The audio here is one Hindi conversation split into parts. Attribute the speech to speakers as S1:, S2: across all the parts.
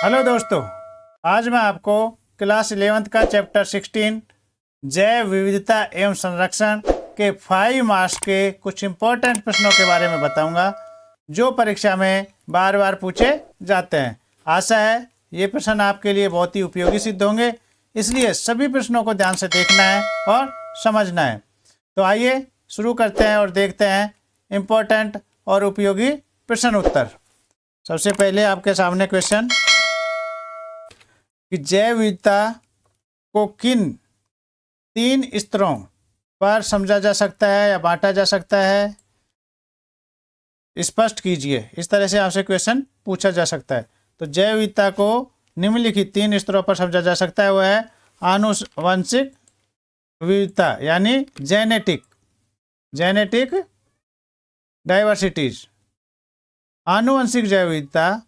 S1: हेलो दोस्तों, आज मैं आपको क्लास 11th का चैप्टर 16 जैव विविधता एवं संरक्षण के 5 मार्क्स के कुछ इम्पोर्टेंट प्रश्नों के बारे में बताऊंगा जो परीक्षा में बार बार पूछे जाते हैं। आशा है ये प्रश्न आपके लिए बहुत ही उपयोगी सिद्ध होंगे, इसलिए सभी प्रश्नों को ध्यान से देखना है और समझना है। तो आइए शुरू करते हैं और देखते हैं इम्पोर्टेंट और उपयोगी प्रश्न उत्तर। सबसे पहले आपके सामने क्वेश्चन कि जैव विविधता को किन 3 स्तरों पर समझा जा सकता है या बांटा जा सकता है, स्पष्ट कीजिए। इस तरह से आपसे क्वेश्चन पूछा जा सकता है। तो जैव विविधता को निम्नलिखित 3 स्तरों पर समझा जा सकता है। वह है आनुवंशिक विविधता यानी जेनेटिक डाइवर्सिटीज। आनुवंशिक जैव विविधता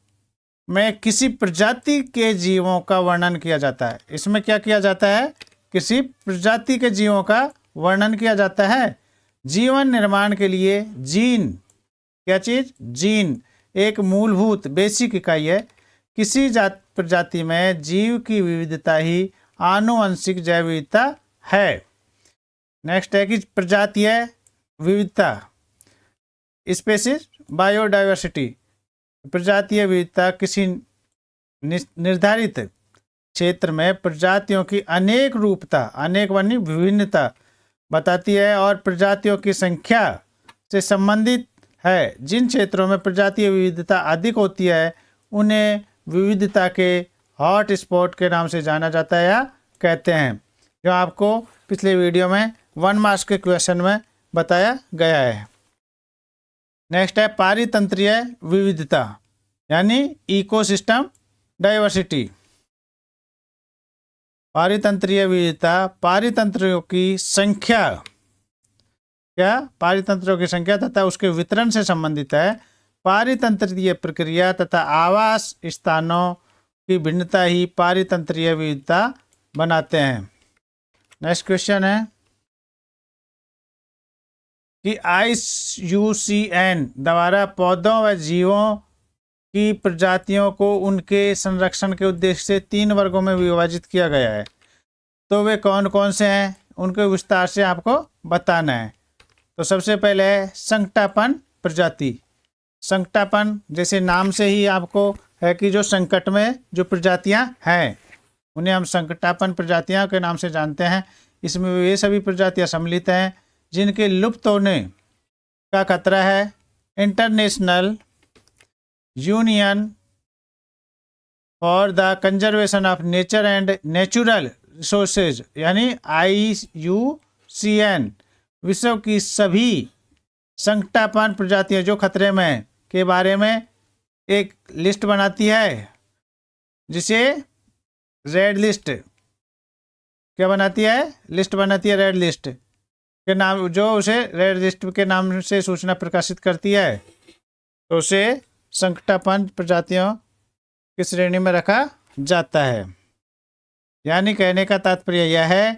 S1: में किसी प्रजाति के जीवों का वर्णन किया जाता है। इसमें क्या किया जाता है? किसी प्रजाति के जीवों का वर्णन किया जाता है। जीवन निर्माण के लिए जीन, क्या चीज? जीन एक मूलभूत बेसिक इकाई है। किसी प्रजाति में जीव की विविधता ही आनुवंशिक जैव विविधता है। नेक्स्ट है कि प्रजातीय विविधता, स्पेसिस बायोडाइवर्सिटी। प्रजातीय विविधता किसी निर्धारित क्षेत्र में प्रजातियों की अनेक रूपता, अनेक वाली विभिन्नता बताती है और प्रजातियों की संख्या से संबंधित है। जिन क्षेत्रों में प्रजातीय विविधता अधिक होती है उन्हें विविधता के हॉट स्पॉट के नाम से जाना जाता है या कहते हैं, जो आपको पिछले वीडियो में 1 मार्क्स के क्वेश्चन में बताया गया है। नेक्स्ट है पारितंत्रीय विविधता यानी इकोसिस्टम डाइवर्सिटी। पारितंत्रीय विविधता पारितंत्रियों की संख्या, क्या? पारितंत्रियों की संख्या तथा उसके वितरण से संबंधित है। पारितंत्रीय प्रक्रिया तथा आवास स्थानों की भिन्नता ही पारितंत्रीय विविधता बनाते हैं। नेक्स्ट क्वेश्चन है कि IUCN द्वारा पौधों व जीवों की प्रजातियों को उनके संरक्षण के उद्देश्य से 3 वर्गों में विभाजित किया गया है। तो वे कौन कौन से हैं, उनके विस्तार से आपको बताना है। तो सबसे पहले है संकटापन प्रजाति। संकटापन जैसे नाम से ही आपको है कि जो संकट में जो प्रजातियां हैं उन्हें हम संकटापन प्रजातियां के नाम से जानते हैं। इसमें वे सभी प्रजातियां सम्मिलित हैं जिनके लुप्त होने का खतरा है। International union for the conservation of nature and natural resources यानी IUCN विश्व की सभी संकटापन प्रजातियां जो खतरे में के बारे में एक लिस्ट बनाती है, जिसे रेड लिस्ट, क्या बनाती है? लिस्ट बनाती है रेड लिस्ट के नाम, जो उसे रेड लिस्ट के नाम से सूचना प्रकाशित करती है। तो उसे संकटापन प्रजातियों की श्रेणी में रखा जाता है। यानी कहने का तात्पर्य यह है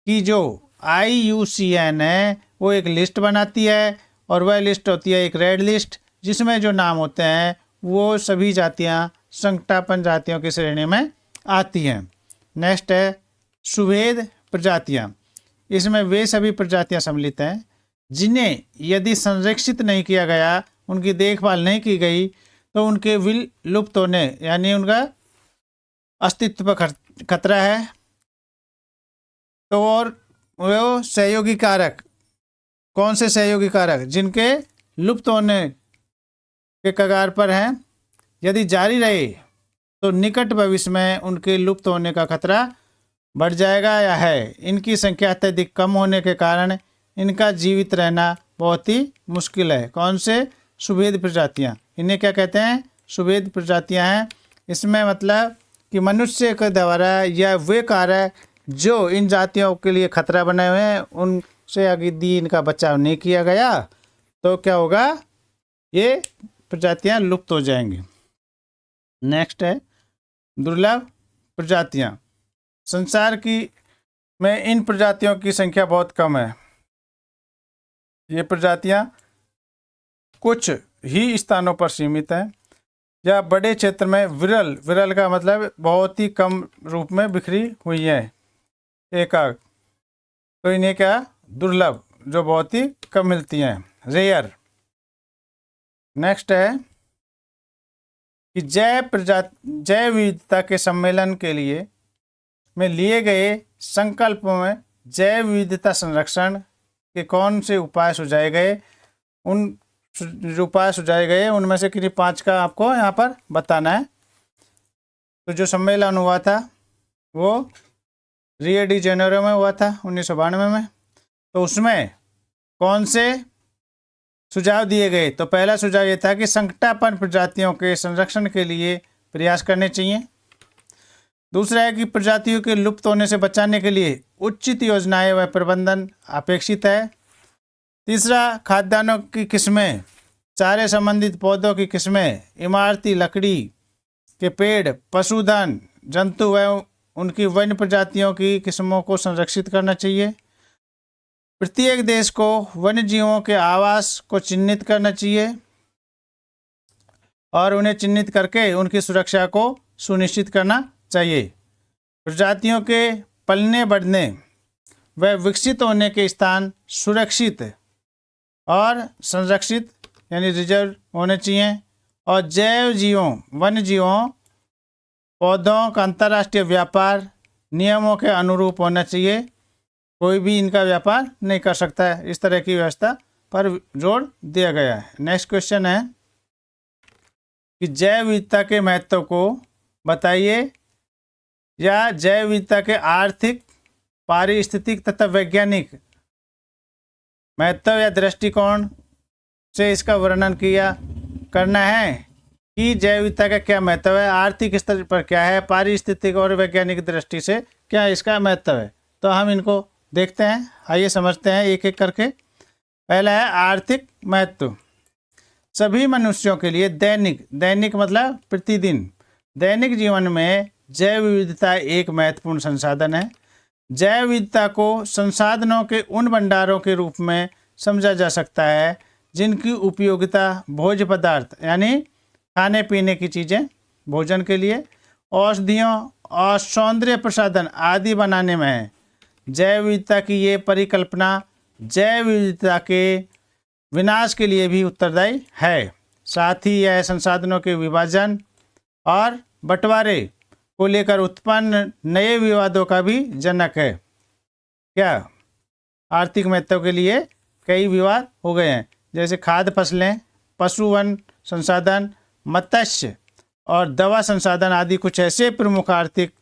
S1: कि जो IUCN है वो एक लिस्ट बनाती है और वह लिस्ट होती है एक रेड लिस्ट, जिसमें जो नाम होते हैं वो सभी जातियां संकटापन जातियों की श्रेणी में आती हैं। नेक्स्ट है सुभेद प्रजातियां। इसमें वे सभी प्रजातियां सम्मिलित हैं जिन्हें यदि संरक्षित नहीं किया गया, उनकी देखभाल नहीं की गई, तो उनके विलुप्त होने यानी उनका अस्तित्व पर खतरा है। तो और वो सहयोगी कारक, कौन से सहयोगी कारक? जिनके लुप्त होने के कगार पर हैं, यदि जारी रहे तो निकट भविष्य में उनके लुप्त होने का खतरा बढ़ जाएगा या है। इनकी संख्या अत्यधिक कम होने के कारण इनका जीवित रहना बहुत ही मुश्किल है। कौन से? सुभेद प्रजातियां। इन्हें क्या कहते हैं? सुभेद प्रजातियां हैं। इसमें मतलब कि मनुष्य के द्वारा या वे कारक जो इन जातियों के लिए खतरा बने हुए हैं, उनसे यदि इनका बचाव नहीं किया गया तो क्या होगा? ये प्रजातियां लुप्त हो जाएंगी। नेक्स्ट है दुर्लभ प्रजातियां। संसार की में इन प्रजातियों की संख्या बहुत कम है। ये प्रजातियां कुछ ही स्थानों पर सीमित हैं। या बड़े क्षेत्र में विरल, विरल का मतलब बहुत ही कम रूप में बिखरी हुई है, एकाक। तो इन्हें क्या, दुर्लभ, जो बहुत ही कम मिलती हैं, रेयर। नेक्स्ट है कि जैव विविधता के सम्मेलन के लिए में लिए गए संकल्पों में जैव विविधता संरक्षण के कौन से उपाय सुझाए गए, उन जो उपाय सुझाए गए उनमें से किन्हीं 5 का आपको यहाँ पर बताना है। तो जो सम्मेलन हुआ था वो रियो डी जेनेरो में हुआ था 1992 में। तो उसमें कौन से सुझाव दिए गए? तो पहला सुझाव ये था कि संकटापन्न प्रजातियों के संरक्षण के लिए प्रयास करने चाहिए। दूसरा है कि प्रजातियों के लुप्त होने से बचाने के लिए उचित योजनाएं व प्रबंधन अपेक्षित है। तीसरा, खाद्यान्नों की किस्में, चारे संबंधित पौधों की किस्में, इमारती लकड़ी के पेड़, पशुधन, जंतु व उनकी वन्य प्रजातियों की किस्मों को संरक्षित करना चाहिए। प्रत्येक देश को वन्य जीवों के आवास को चिन्हित करना चाहिए और उन्हें चिन्हित करके उनकी सुरक्षा को सुनिश्चित करना चाहिए। प्रजातियों के पलने बढ़ने व विकसित होने के स्थान सुरक्षित और संरक्षित यानी रिजर्व होने चाहिए। और जैव जीवों, वन्य जीवों, पौधों का अंतर्राष्ट्रीय व्यापार नियमों के अनुरूप होना चाहिए। कोई भी इनका व्यापार नहीं कर सकता है। इस तरह की व्यवस्था पर जोर दिया गया है। नेक्स्ट क्वेश्चन है कि जैव विविधता के महत्व को बताइए, या जैव विविधता के आर्थिक, पारिस्थितिक तथा वैज्ञानिक महत्व या दृष्टिकोण से इसका वर्णन करना है कि जैव विविधता का क्या महत्व है, आर्थिक स्तर पर क्या है, पारिस्थितिक और वैज्ञानिक दृष्टि से क्या इसका महत्व है। तो हम इनको देखते हैं, आइए समझते हैं एक एक करके। पहला है आर्थिक महत्व। सभी मनुष्यों के लिए दैनिक, दैनिक मतलब प्रतिदिन, दैनिक जीवन में जैव विविधता एक महत्वपूर्ण संसाधन है। जैव विविधता को संसाधनों के उन भंडारों के रूप में समझा जा सकता है जिनकी उपयोगिता भोज्य पदार्थ यानी खाने पीने की चीज़ें, भोजन के लिए, औषधियों और सौंदर्य प्रसाधन आदि बनाने में है। जैव विविधता की ये परिकल्पना जैव विविधता के विनाश के लिए भी उत्तरदायी है। साथ ही यह संसाधनों के विभाजन और बंटवारे को लेकर उत्पन्न नए विवादों का भी जनक है। क्या आर्थिक महत्व के लिए कई विवाद हो गए हैं, जैसे खाद्य फसलें, पशुवन संसाधन, मत्स्य और दवा संसाधन आदि कुछ ऐसे प्रमुख आर्थिक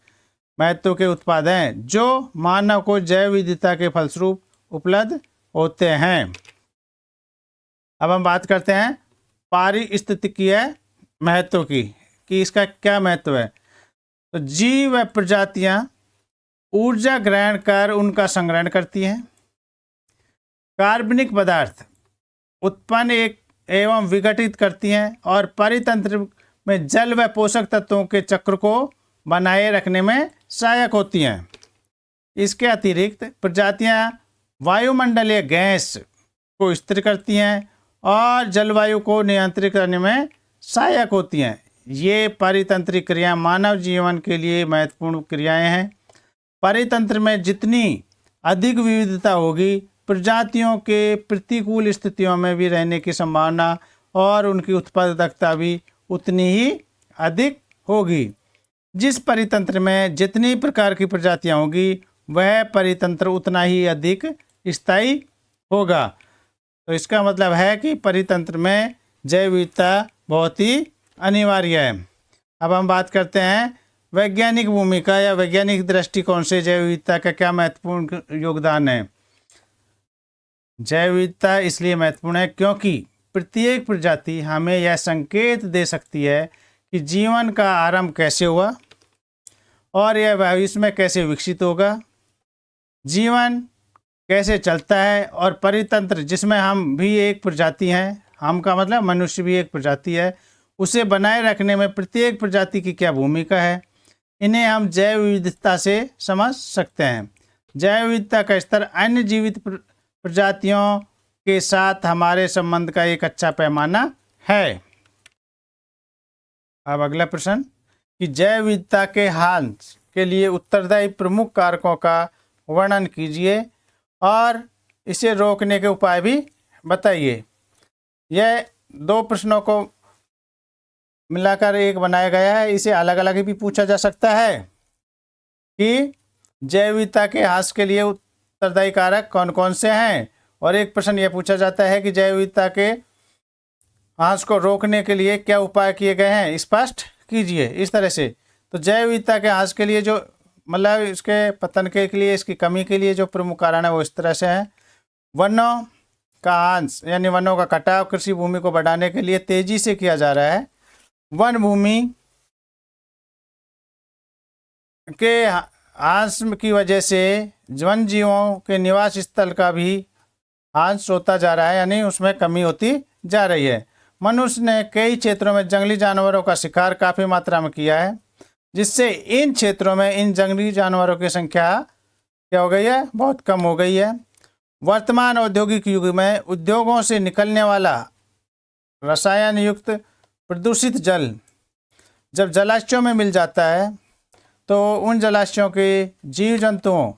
S1: महत्व के उत्पाद हैं जो मानव को जैव विविधता के फलस्वरूप उपलब्ध होते हैं। अब हम बात करते हैं पारिस्थितिकीय महत्व की, कि इसका क्या महत्व है। तो जीव व प्रजातियां ऊर्जा ग्रहण कर उनका संग्रहण करती हैं। कार्बनिक पदार्थ उत्पन्न एवं विघटित करती हैं और परितंत्र में जल व पोषक तत्वों के चक्र को बनाए रखने में सहायक होती हैं। इसके अतिरिक्त प्रजातियां वायुमंडलीय गैस को स्थिर करती हैं और जलवायु को नियंत्रित करने में सहायक होती हैं। ये परितंत्रिक क्रिया मानव जीवन के लिए महत्वपूर्ण क्रियाएं हैं। परितंत्र में जितनी अधिक विविधता होगी, प्रजातियों के प्रतिकूल स्थितियों में भी रहने की संभावना और उनकी उत्पादकता भी उतनी ही अधिक होगी। जिस परितंत्र में जितनी प्रकार की प्रजातियां होगी, वह परितंत्र उतना ही अधिक स्थायी होगा। तो इसका मतलब है कि परितंत्र में जैव विविधता बहुत ही अनिवार्य है। अब हम बात करते हैं वैज्ञानिक भूमिका या वैज्ञानिक दृष्टिकोण से जैव विविधता का क्या महत्वपूर्ण योगदान है। जैव विविधता इसलिए महत्वपूर्ण है क्योंकि प्रत्येक प्रजाति हमें यह संकेत दे सकती है कि जीवन का आरंभ कैसे हुआ और यह भविष्य में कैसे विकसित होगा, जीवन कैसे चलता है, और परितंत्र जिसमें हम भी एक प्रजाति हैं, हम का मतलब मनुष्य भी एक प्रजाति है, उसे बनाए रखने में प्रत्येक प्रजाति की क्या भूमिका है, इन्हें हम जैव विविधता से समझ सकते हैं। जैव विविधता का स्तर अन्य जीवित प्रजातियों के साथ हमारे संबंध का एक अच्छा पैमाना है। अब अगला प्रश्न कि जैव विविधता के ह्रास के लिए उत्तरदायी प्रमुख कारकों का वर्णन कीजिए और इसे रोकने के उपाय भी बताइए। यह दो प्रश्नों को मिलाकर एक बनाया गया है। इसे अलग अलग भी पूछा जा सकता है कि जैव विविधता के ह्रास के लिए उत्तरदायी कारक कौन कौन से हैं, और एक प्रश्न यह पूछा जाता है कि जैव विविधता के ह्रास को रोकने के लिए क्या उपाय किए गए हैं, स्पष्ट कीजिए। इस तरह से तो जैव विविधता के ह्रास के लिए जो मतलब इसके पतन के लिए, इसकी कमी के लिए जो प्रमुख कारण है वो इस तरह से है। वनों का ह्रास यानी वनों का कटाव कृषि भूमि को बढ़ाने के लिए तेजी से किया जा रहा है। वन भूमि के ह्रास की वजह से वन जीवों के निवास स्थल का भी ह्रास होता जा रहा है, यानी उसमें कमी होती जा रही है। मनुष्य ने कई क्षेत्रों में जंगली जानवरों का शिकार काफ़ी मात्रा में किया है, जिससे इन क्षेत्रों में इन जंगली जानवरों की संख्या क्या हो गई है, बहुत कम हो गई है। वर्तमान औद्योगिक युग में उद्योगों से निकलने वाला रसायन युक्त प्रदूषित जल जब जलाशयों में मिल जाता है तो उन जलाशयों के जीव जंतुओं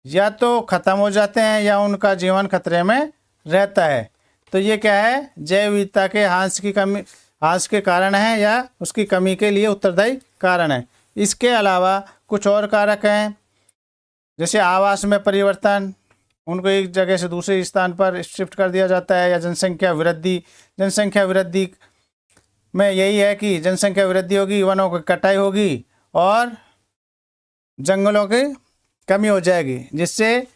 S1: या तो खत्म हो जाते हैं या उनका जीवन खतरे में रहता है। तो ये क्या है, जैव विविधता के ह्रास के कारण है या उसकी कमी के लिए उत्तरदायी कारण है। इसके अलावा कुछ और कारक हैं, जैसे आवास में परिवर्तन, उनको एक जगह से दूसरे स्थान पर शिफ्ट कर दिया जाता है, या जनसंख्या वृद्धि। जनसंख्या वृद्धि में यही है कि जनसंख्या वृद्धि होगी, वनों की कटाई होगी और जंगलों की कमी हो जाएगी, जिससे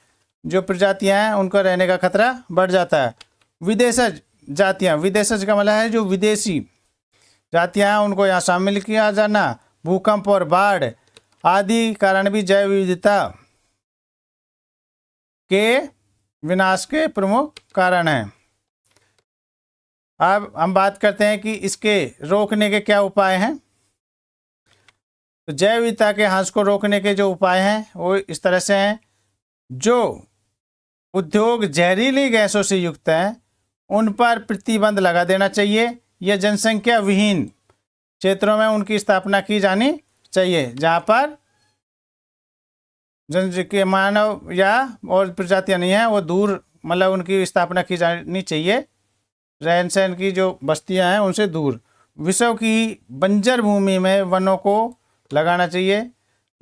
S1: जो प्रजातियां हैं उनको रहने का खतरा बढ़ जाता है। विदेशज जातियां, विदेशज का मतलब है जो विदेशी जातियां हैं उनको यहाँ शामिल किया जाना, भूकंप और बाढ़ आदि कारण भी जैव विविधता के विनाश के प्रमुख कारण हैं। अब हम बात करते हैं कि इसके रोकने के क्या उपाय हैं। तो जैव विविधता के ह्रास को रोकने के जो उपाय हैं वो इस तरह से हैं। जो उद्योग जहरीली गैसों से युक्त हैं उन पर प्रतिबंध लगा देना चाहिए, या जनसंख्या विहीन क्षेत्रों में उनकी स्थापना की जानी चाहिए, जहाँ पर के मानव या और प्रजातियां नहीं हैं वो दूर, मतलब उनकी स्थापना की जानी चाहिए, रहन सहन की जो बस्तियां हैं उनसे दूर। विश्व की बंजर भूमि में वनों को लगाना चाहिए।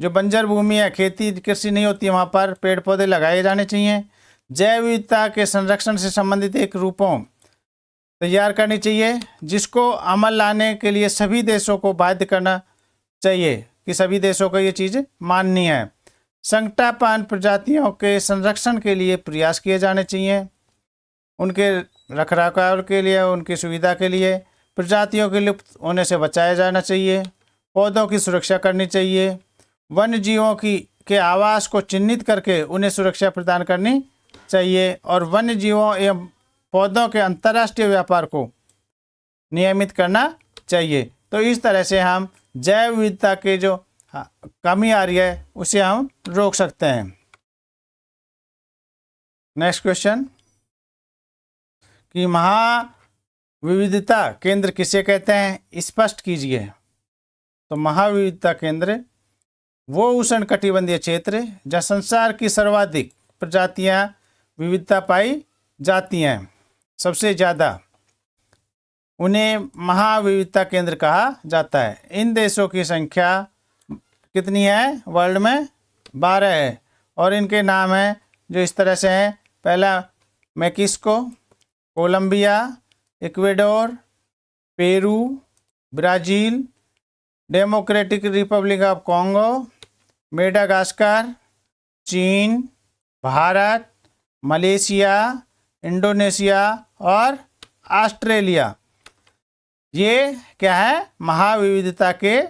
S1: जो बंजर भूमि है, खेती कृषि नहीं होती, वहाँ पर पेड़ पौधे लगाए जाने चाहिए। जैव विविधता के संरक्षण से संबंधित एक रूपों तैयार करनी चाहिए, जिसको अमल लाने के लिए सभी देशों को बाध्य करना चाहिए कि सभी देशों को ये चीज़ माननी है। संकटापन्न प्रजातियों के संरक्षण के लिए प्रयास किए जाने चाहिए, उनके रखरखाव के लिए, उनकी सुविधा के लिए। प्रजातियों के लुप्त होने से बचाया जाना चाहिए। पौधों की सुरक्षा करनी चाहिए। वन्य जीवों के आवास को चिन्हित करके उन्हें सुरक्षा प्रदान करनी चाहिए, और वन्य जीवों एवं पौधों के अंतर्राष्ट्रीय व्यापार को नियमित करना चाहिए। तो इस तरह से हम जैव विविधता के जो कमी आ रही है उसे हम रोक सकते हैं। नेक्स्ट क्वेश्चन कि महाविविधता केंद्र किसे कहते हैं, स्पष्ट कीजिए। तो महाविविधता केंद्र वो उष्णकटिबंधीय क्षेत्र जहाँ संसार की सर्वाधिक प्रजातियां विविधता पाई जाती हैं, सबसे ज़्यादा, उन्हें महाविविधता केंद्र कहा जाता है। इन देशों की संख्या कितनी है, वर्ल्ड में 12 है, और इनके नाम हैं जो इस तरह से हैं। पहला Mexico, Colombia, Ecuador, Peru, Brazil, democratic republic of Congo, Madagascar, चीन, भारत, मलेशिया, इंडोनेशिया और ऑस्ट्रेलिया। ये क्या है, महाविविधता के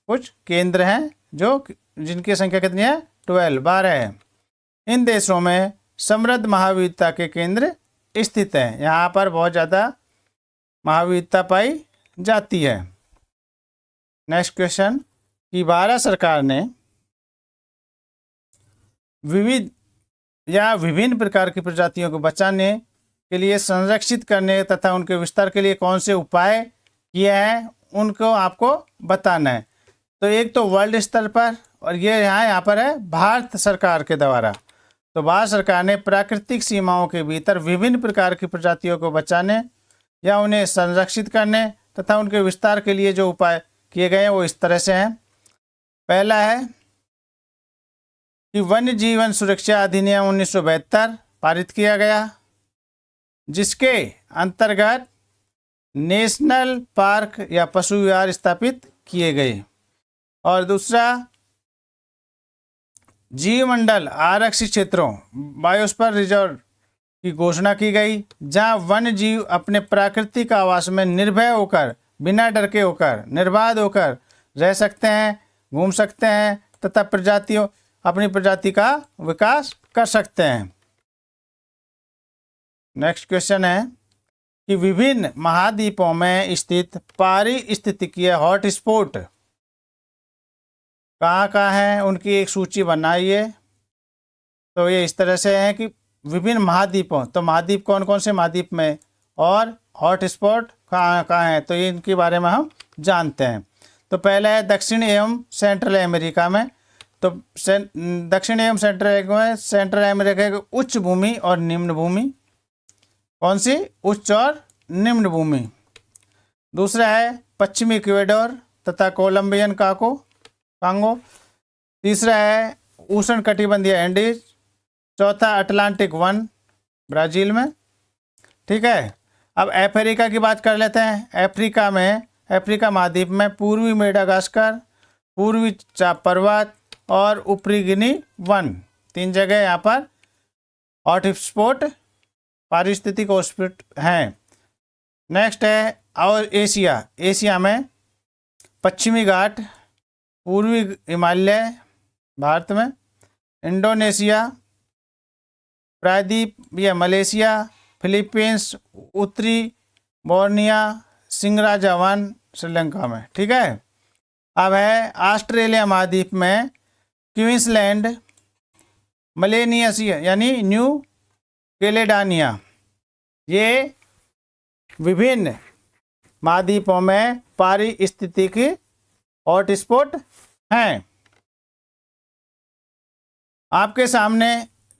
S1: कुछ केंद्र हैं जो जिनकी संख्या कितनी है, 12 है। इन देशों में समृद्ध महाविविधता के केंद्र स्थित हैं। यहाँ पर बहुत ज़्यादा महाविविधता पाई जाती है। नेक्स्ट क्वेश्चन कि भारत सरकार ने विविध या विभिन्न प्रकार की प्रजातियों को बचाने के लिए, संरक्षित करने तथा उनके विस्तार के लिए कौन से उपाय किए हैं, उनको आपको बताना है। तो एक तो वर्ल्ड स्तर पर, और ये यहाँ पर है भारत सरकार के द्वारा। तो भारत सरकार ने प्राकृतिक सीमाओं के भीतर विभिन्न प्रकार की प्रजातियों को बचाने या उन्हें संरक्षित करने तथा उनके विस्तार के लिए जो उपाय किए गए हैं वो इस तरह से हैं। पहला है कि वन्य जीवन सुरक्षा अधिनियम 1972 पारित किया गया, जिसके अंतर्गत नेशनल पार्क या पशु विहार स्थापित किए गए। और दूसरा, जीवमंडल आरक्षित क्षेत्रों बायोस्फीयर रिजर्व की घोषणा की गई, जहां वन्य जीव अपने प्राकृतिक आवास में निर्भय होकर, बिना डर के होकर, निर्बाध होकर रह सकते हैं, घूम सकते हैं तथा अपनी प्रजाति का विकास कर सकते हैं। नेक्स्ट क्वेश्चन है कि विभिन्न महाद्वीपों में स्थित पारिस्थितिकीय हॉटस्पॉट कहाँ कहाँ हैं, उनकी एक सूची बनाइए। तो ये इस तरह से है कि विभिन्न महाद्वीपों, तो महाद्वीप कौन कौन से महाद्वीप में और हॉटस्पॉट कहाँ कहाँ हैं, तो ये इनके बारे में हम जानते हैं। तो पहला है दक्षिण एवं सेंट्रल अमेरिका में। तो दक्षिण एवं सेंट्रल अमेरिका की उच्च भूमि और निम्न भूमि। कौन सी? उच्च और निम्न भूमि। दूसरा है पश्चिमी इक्वेडोर तथा कोलंबियन कांगो। तीसरा है उष्णकटिबंधीय एंडीज। चौथा अटलांटिक वन ब्राज़ील में। ठीक है, अब अफ्रीका की बात कर लेते हैं। अफ्रीका महाद्वीप में पूर्वी मेडागास्कर, पूर्वी चाप पर्वत और ऊपरी गिनी वन, 3 जगह यहाँ पर हॉटस्पॉट पारिस्थितिक हॉटस्पॉट हैं। नेक्स्ट है और एशिया में पश्चिमी घाट, पूर्वी हिमालय भारत में, इंडोनेशिया, प्रायद्वीप या मलेशिया, फिलीपींस, उत्तरी बोर्निया, सिंगराजा वन श्रीलंका में। ठीक है, अब है ऑस्ट्रेलिया महाद्वीप में क्वींसलैंड, मलेशिया यानी न्यू कैलेडोनिया। ये विभिन्न महाद्वीपों में पारिस्थितिकी हॉटस्पॉट हैं। आपके सामने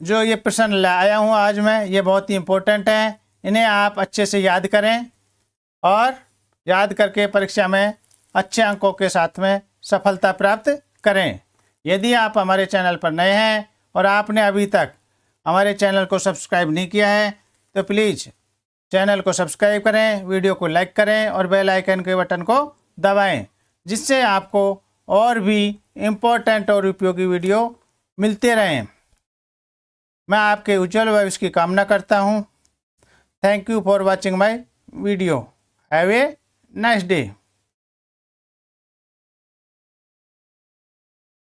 S1: जो ये प्रश्न लाया हूँ आज मैं, ये बहुत ही इम्पोर्टेंट हैं। इन्हें आप अच्छे से याद करें और याद करके परीक्षा में अच्छे अंकों के साथ में सफलता प्राप्त करें। यदि आप हमारे चैनल पर नए हैं और आपने अभी तक हमारे चैनल को सब्सक्राइब नहीं किया है तो प्लीज़ चैनल को सब्सक्राइब करें, वीडियो को लाइक करें और बेल आइकन के बटन को दबाएं, जिससे आपको और भी इम्पोर्टेंट और उपयोगी वीडियो मिलते रहें। मैं आपके उज्जवल भविष्य की कामना करता हूँ। Thank you for watching my video. Have a nice day.